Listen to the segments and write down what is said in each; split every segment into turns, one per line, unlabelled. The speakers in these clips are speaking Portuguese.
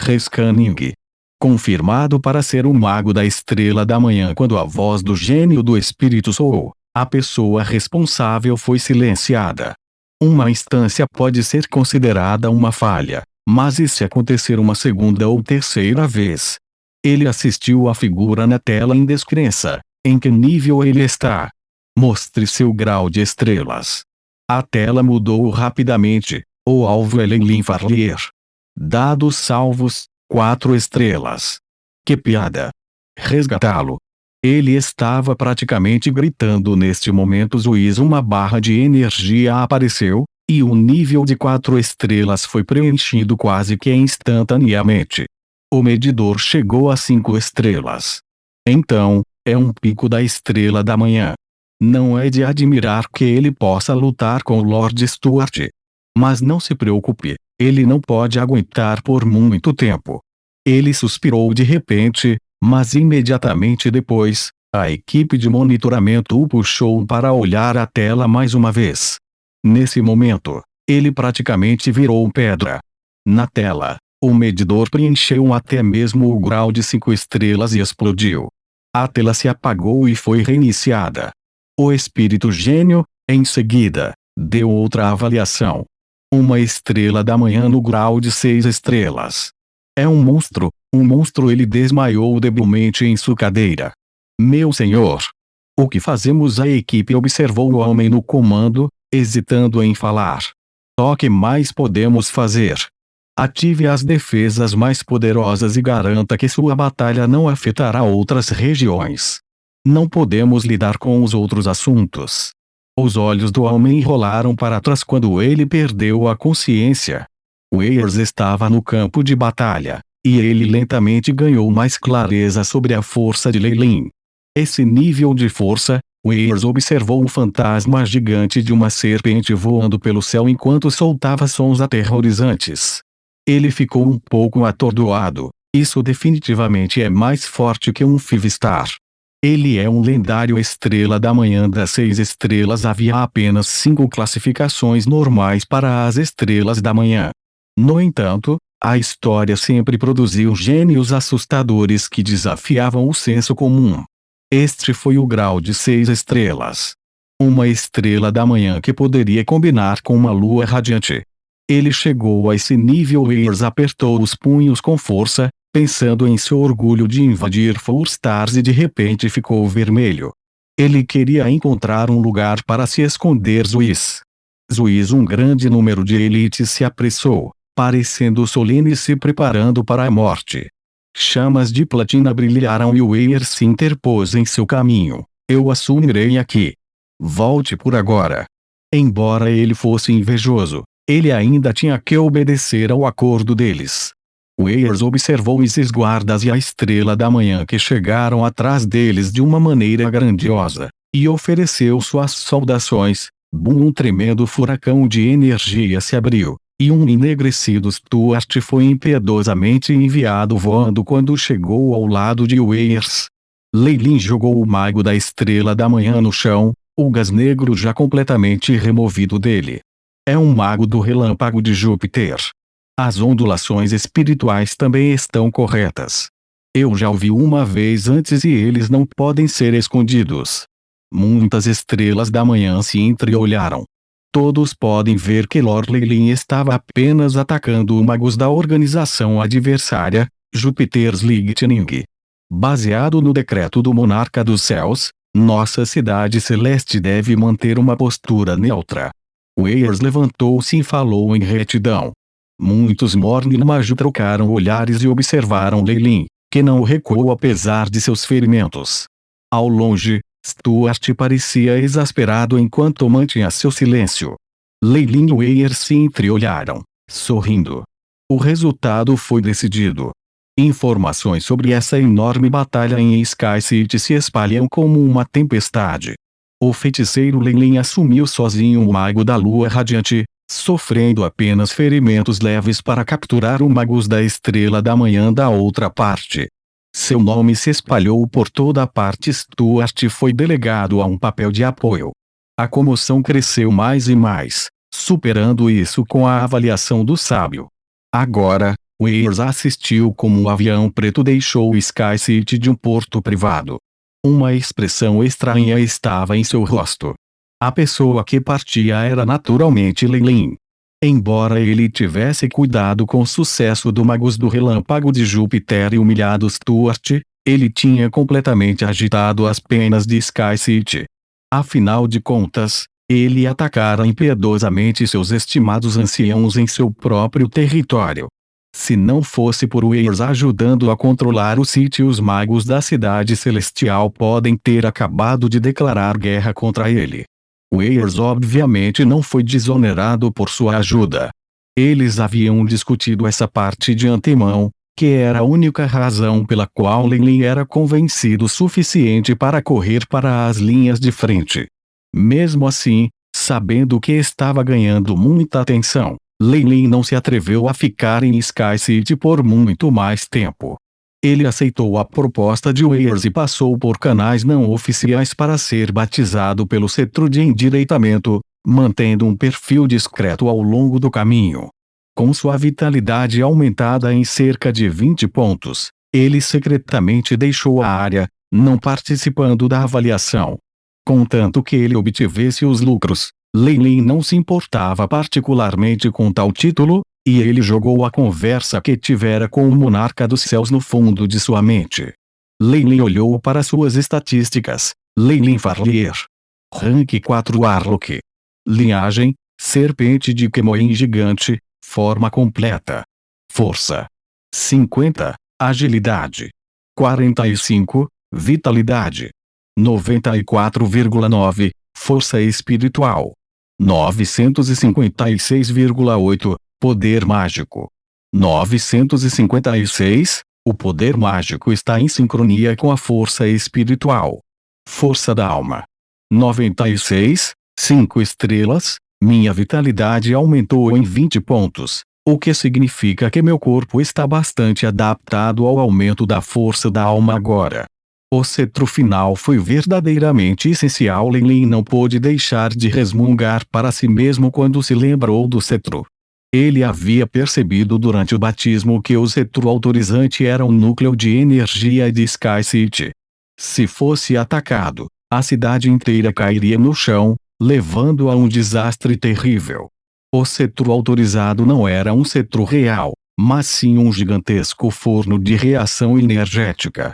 Rescanning. Confirmado para ser o mago da estrela da manhã quando a voz do gênio do espírito soou, a pessoa responsável foi silenciada. Uma instância pode ser considerada uma falha, mas e se acontecer uma segunda ou terceira vez? Ele assistiu à figura na tela em descrença. Em que nível ele está? Mostre seu grau de estrelas. A tela mudou rapidamente. O alvo é Leilin Farlier. Dados salvos, 4 estrelas. Que piada! Resgatá-lo. Ele estava praticamente gritando neste momento. Uma barra de energia apareceu, e o nível de 4 estrelas foi preenchido quase que instantaneamente. O medidor chegou a 5 estrelas. Então, é um pico da estrela da manhã. Não é de admirar que ele possa lutar com Lord Stuart. Mas não se preocupe, ele não pode aguentar por muito tempo. Ele suspirou de repente, mas imediatamente depois, a equipe de monitoramento o puxou para olhar a tela mais uma vez. Nesse momento, ele praticamente virou pedra. Na tela, o medidor preencheu até mesmo o grau de 5 estrelas e explodiu. A tela se apagou e foi reiniciada. O espírito gênio, em seguida, deu outra avaliação. Uma estrela da manhã no grau de 6 estrelas. É um monstro, ele desmaiou debilmente em sua cadeira. Meu senhor! O que fazemos? A equipe observou o homem no comando, hesitando em falar. O que mais podemos fazer? Ative as defesas mais poderosas e garanta que sua batalha não afetará outras regiões. Não podemos lidar com os outros assuntos. Os olhos do homem rolaram para trás quando ele perdeu a consciência. Weirs estava no campo de batalha, e ele lentamente ganhou mais clareza sobre a força de Leilin. Esse nível de força, Weirs observou o fantasma gigante de uma serpente voando pelo céu enquanto soltava sons aterrorizantes. Ele ficou um pouco atordoado. Isso definitivamente é mais forte que um Five-Star. Ele é um lendário estrela da manhã das 6 estrelas. Havia apenas 5 classificações normais para as estrelas da manhã. No entanto, a história sempre produziu gênios assustadores que desafiavam o senso comum. Este foi o grau de 6 estrelas. Uma estrela da manhã que poderia combinar com uma lua radiante. Ele chegou a esse nível. Weirs apertou os punhos com força, pensando em seu orgulho de invadir 4 Stars e de repente ficou vermelho. Ele queria encontrar um lugar para se esconder. Um grande número de elites se apressou, parecendo solene e se preparando para a morte. Chamas de platina brilharam e Weirs se interpôs em seu caminho. Eu assumirei aqui. Volte por agora. Embora ele fosse invejoso, ele ainda tinha que obedecer ao acordo deles. Weirs observou esses guardas e a estrela da manhã que chegaram atrás deles de uma maneira grandiosa, e ofereceu suas saudações. Um tremendo furacão de energia se abriu, e um enegrecido Stuart foi impiedosamente enviado voando quando chegou ao lado de Weirs. Leilin jogou o mago da estrela da manhã no chão, o gás negro já completamente removido dele. É um mago do relâmpago de Júpiter. As ondulações espirituais também estão corretas. Eu já ouvi uma vez antes e eles não podem ser escondidos. Muitas estrelas da manhã se entreolharam. Todos podem ver que Lord Leilin estava apenas atacando os magos da organização adversária, Júpiter's Lightning. Baseado no decreto do Monarca dos Céus, nossa cidade celeste deve manter uma postura neutra. Weirs levantou-se e falou em retidão. Muitos Morning-Magi trocaram olhares e observaram Leilin, que não recuou apesar de seus ferimentos. Ao longe, Stuart parecia exasperado enquanto mantinha seu silêncio. Leilin e Weirs se entreolharam, sorrindo. O resultado foi decidido. Informações sobre essa enorme batalha em Sky City se espalham como uma tempestade. O feiticeiro Leilin assumiu sozinho o mago da lua radiante, sofrendo apenas ferimentos leves para capturar os magos da estrela da manhã da outra parte. Seu nome se espalhou por toda a parte. Stuart foi delegado a um papel de apoio. A comoção cresceu mais e mais, superando isso com a avaliação do sábio. Agora, Weirs assistiu como o avião preto deixou o Sky City de um porto privado. Uma expressão estranha estava em seu rosto. A pessoa que partia era naturalmente Lei-Lin. Embora ele tivesse cuidado com sucesso do Magos do Relâmpago de Júpiter e humilhado Stuart, ele tinha completamente agitado as penas de Sky City. Afinal de contas, ele atacara impiedosamente seus estimados anciãos em seu próprio território. Se não fosse por Weirs ajudando a controlar o City, os magos da Cidade Celestial podem ter acabado de declarar guerra contra ele. Weirs obviamente não foi desonerado por sua ajuda. Eles haviam discutido essa parte de antemão, que era a única razão pela qual Lei-Lin era convencido o suficiente para correr para as linhas de frente. Mesmo assim, sabendo que estava ganhando muita atenção, Lei-Lin não se atreveu a ficar em Sky City por muito mais tempo. Ele aceitou a proposta de Weirs e passou por canais não oficiais para ser batizado pelo cetro de endireitamento, mantendo um perfil discreto ao longo do caminho. Com sua vitalidade aumentada em cerca de 20 pontos, ele secretamente deixou a área, não participando da avaliação. Contanto que ele obtivesse os lucros, Lei-Lin não se importava particularmente com tal título, e ele jogou a conversa que tivera com o monarca dos céus no fundo de sua mente. Lei-Lin olhou para suas estatísticas. Lei-Lin Farlier. Rank 4 Warlock. Linhagem, serpente de Kemoin gigante, forma completa. Força. 50, agilidade. 45, vitalidade. 94,9, força espiritual. 956,8, poder mágico. 956, o poder mágico está em sincronia com a força espiritual. Força da alma. 96, 5 estrelas, minha vitalidade aumentou em 20 pontos, o que significa que meu corpo está bastante adaptado ao aumento da força da alma agora. O cetro final foi verdadeiramente essencial. Lei-Lin não pôde deixar de resmungar para si mesmo quando se lembrou do cetro. Ele havia percebido durante o batismo que o cetro autorizante era um núcleo de energia de Sky City. Se fosse atacado, a cidade inteira cairia no chão, levando a um desastre terrível. O cetro autorizado não era um cetro real, mas sim um gigantesco forno de reação energética.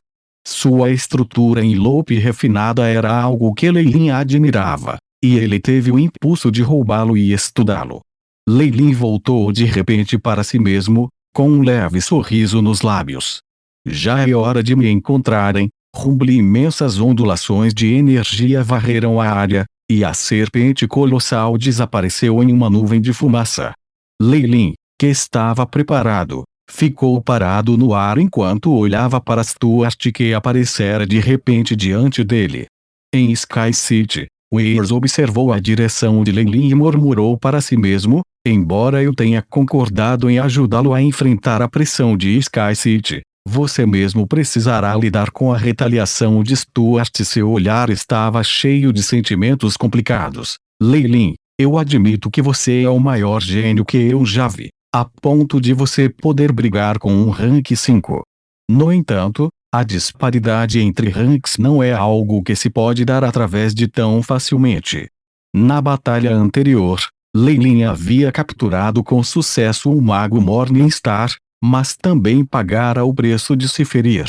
Sua estrutura em loop refinada era algo que Lei-Lin admirava, e ele teve o impulso de roubá-lo e estudá-lo. Lei-Lin voltou de repente para si mesmo, com um leve sorriso nos lábios. Já é hora de me encontrarem. Imensas ondulações de energia varreram a área, e a serpente colossal desapareceu em uma nuvem de fumaça. Lei-Lin, que estava preparado, ficou parado no ar enquanto olhava para Stuart, que aparecera de repente diante dele. Em Sky City, Weirs observou a direção de Lei-Lin e murmurou para si mesmo: embora eu tenha concordado em ajudá-lo a enfrentar a pressão de Sky City, você mesmo precisará lidar com a retaliação de Stuart. Seu olhar estava cheio de sentimentos complicados. Lei-Lin, eu admito que você é o maior gênio que eu já vi, a ponto de você poder brigar com um rank 5. No entanto, a disparidade entre ranks não é algo que se pode dar através de tão facilmente. Na batalha anterior, Lei-Lin havia capturado com sucesso o mago Morningstar, mas também pagara o preço de se ferir.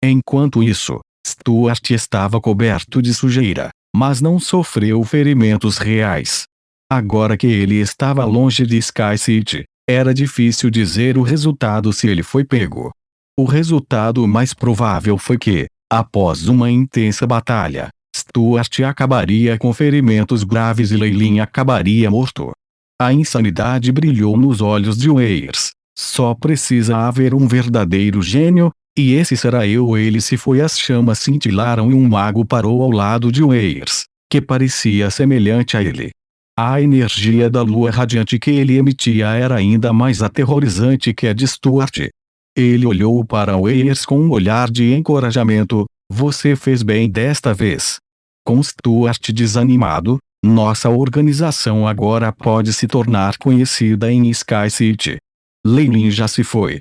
Enquanto isso, Stuart estava coberto de sujeira, mas não sofreu ferimentos reais. Agora que ele estava longe de Sky City, era difícil dizer o resultado se ele foi pego. O resultado mais provável foi que, após uma intensa batalha, Stuart acabaria com ferimentos graves e Lei-Lin acabaria morto. A insanidade brilhou nos olhos de Weirs. Só precisa haver um verdadeiro gênio, e esse será eu. Ele se foi. As chamas cintilaram e um mago parou ao lado de Weirs, que parecia semelhante a ele. A energia da lua radiante que ele emitia era ainda mais aterrorizante que a de Stuart. Ele olhou para Weirs com um olhar de encorajamento. Você fez bem desta vez. Com Stuart desanimado, nossa organização agora pode se tornar conhecida em Sky City. Lei-Lin já se foi,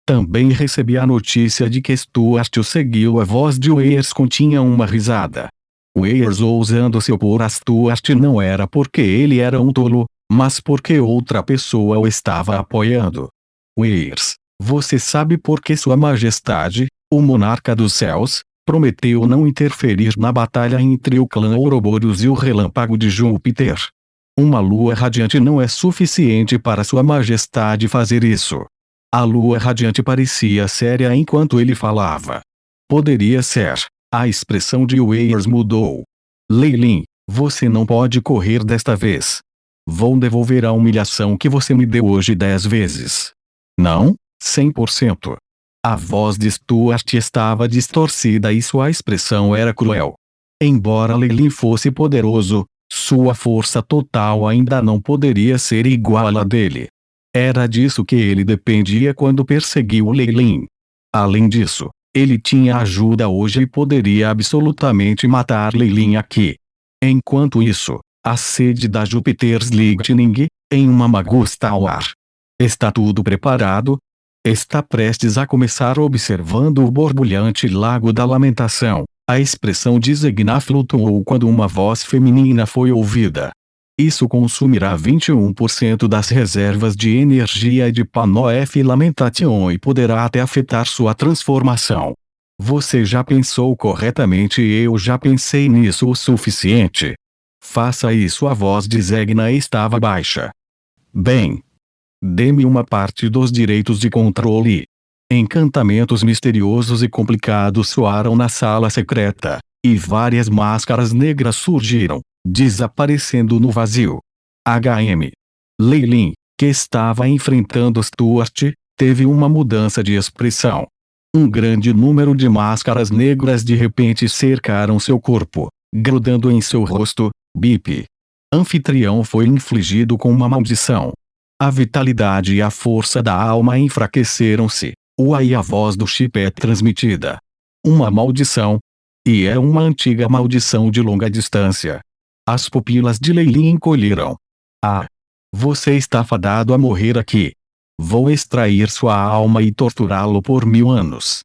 Também recebi a notícia de que Stuart o seguiu. A voz de Weirs continha uma risada. Weirs, ousando-se opor a Stuart, não era porque ele era um tolo, mas porque outra pessoa o estava apoiando. Weirs, você sabe por que Sua Majestade, o monarca dos céus, prometeu não interferir na batalha entre o clã Ouroboros e o relâmpago de Júpiter? Uma lua radiante não é suficiente para Sua Majestade fazer isso. A lua radiante parecia séria enquanto ele falava. Poderia ser. A expressão de Weirs mudou. Leilin, você não pode correr desta vez. Vou devolver a humilhação que você me deu hoje 10 vezes. Não, 100%. A voz de Stuart estava distorcida e sua expressão era cruel. Embora Leilin fosse poderoso, sua força total ainda não poderia ser igual à dele. Era disso que ele dependia quando perseguiu Leilin. Além disso, ele tinha ajuda hoje e poderia absolutamente matar Leilin aqui. Enquanto isso, a sede da Jupiter's Lightning, em uma Magus Tower. Está tudo preparado? Está prestes a começar observando o borbulhante Lago da Lamentação. A expressão de Zegna flutuou quando uma voz feminina foi ouvida. Isso consumirá 21% das reservas de energia de Panoef Lamentation e poderá até afetar sua transformação. Você já pensou corretamente e eu já pensei nisso o suficiente. Faça isso. A voz de Zegna estava baixa. Bem. Dê-me uma parte dos direitos de controle. Encantamentos misteriosos e complicados soaram na sala secreta, e várias máscaras negras surgiram, desaparecendo no vazio. HM. Leilin, que estava enfrentando Stuart, teve uma mudança de expressão. Um grande número de máscaras negras de repente cercaram seu corpo, grudando em seu rosto. Bip. Anfitrião foi infligido com uma maldição. A vitalidade e a força da alma enfraqueceram-se. E a voz do chip é transmitida. Uma maldição. E é uma antiga maldição de longa distância. As pupilas de Leilin encolheram. Ah! Você está fadado a morrer aqui. Vou extrair sua alma e torturá-lo por 1000 anos.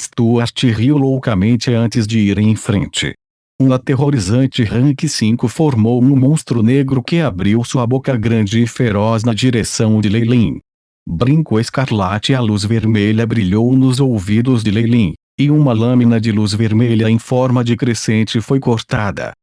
Stuart riu loucamente antes de ir em frente. Um aterrorizante Rank 5 formou um monstro negro que abriu sua boca grande e feroz na direção de Leilin. Brinco escarlate. A luz vermelha brilhou nos ouvidos de Leilin, e uma lâmina de luz vermelha em forma de crescente foi cortada.